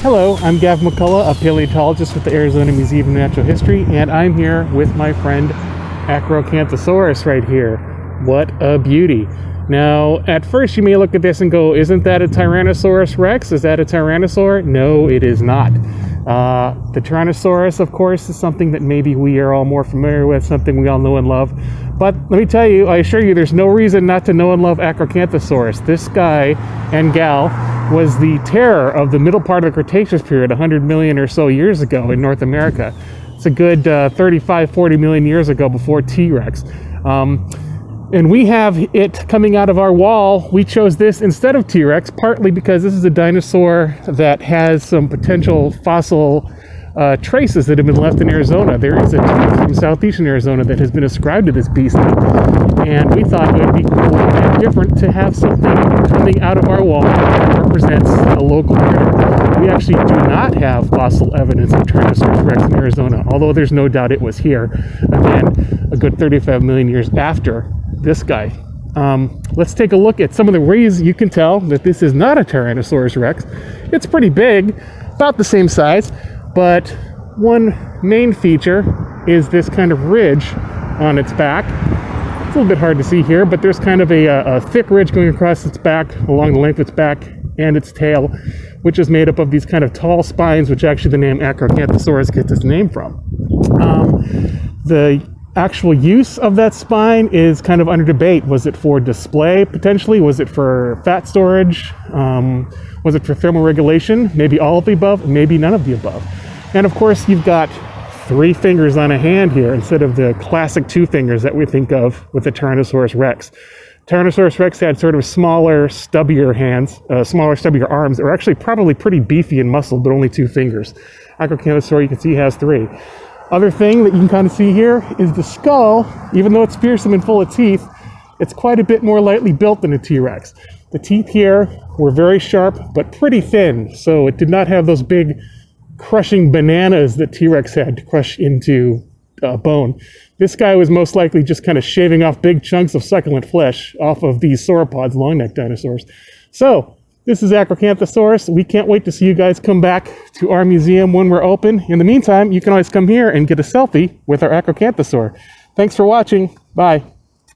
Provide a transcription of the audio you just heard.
Hello, I'm Gavin, a paleontologist with the Arizona Museum of Natural History, and I'm here with my friend ACROCANTHOSAURUS right here. What a beauty. Now, at first you may look at this and go, isn't that a Tyrannosaurus Rex? Is that a Tyrannosaur? No, it is not. The Tyrannosaurus, of course, is something that maybe we are all more familiar with, something we all know and love. But let me tell you, I assure you, there's no reason not to know and love ACROCANTHOSAURUS. This guy and gal was the terror of the middle part of the Cretaceous period, 100 million or so years ago in North America. It's a good 35, 40 million years ago before T-Rex. And we have it coming out of our wall. We chose this instead of T-Rex, partly because this is a dinosaur that has some potential fossil traces that have been left in Arizona. There is a tooth from southeastern Arizona that has been ascribed to this beast, and we thought it would be cool and different to have something coming out of our wall that represents a local critter. We actually do not have fossil evidence of Tyrannosaurus Rex in Arizona, although there's no doubt it was here, again, a good 35 million years after this guy. Let's take a look at some of the ways you can tell that this is not a Tyrannosaurus Rex. It's pretty big, about the same size, but one main feature is this kind of ridge on its back. It's a little bit hard to see here, but there's kind of a thick ridge going across its back, along the length of its back and its tail, which is made up of these kind of tall spines, which actually the name ACROCANTHOSAURUS gets its name from. The actual use of that spine is kind of under debate. Was it for display, potentially? Was it for fat storage? Was it for thermal regulation? Maybe all of the above, maybe none of the above. And of course, you've got 3 fingers on a hand here instead of the classic 2 fingers that we think of with the Tyrannosaurus Rex. Tyrannosaurus Rex had sort of smaller, stubbier hands, smaller, stubbier arms. They're actually probably pretty beefy and muscled, but only 2 fingers. ACROCANTHOSAUR, you can see, has 3. Other thing that you can kind of see here is the skull. Even though it's fearsome and full of teeth, it's quite a bit more lightly built than a T-Rex. The teeth here were very sharp, but pretty thin, so it did not have those big crushing bananas that T-Rex had to crush into bone. This guy was most likely just kind of shaving off big chunks of succulent flesh off of these sauropods, long-necked dinosaurs. So, this is ACROCANTHOSAURUS. We can't wait to see you guys come back to our museum when we're open. In the meantime, you can always come here and get a selfie with our ACROCANTHOSAUR. Thanks for watching. Bye.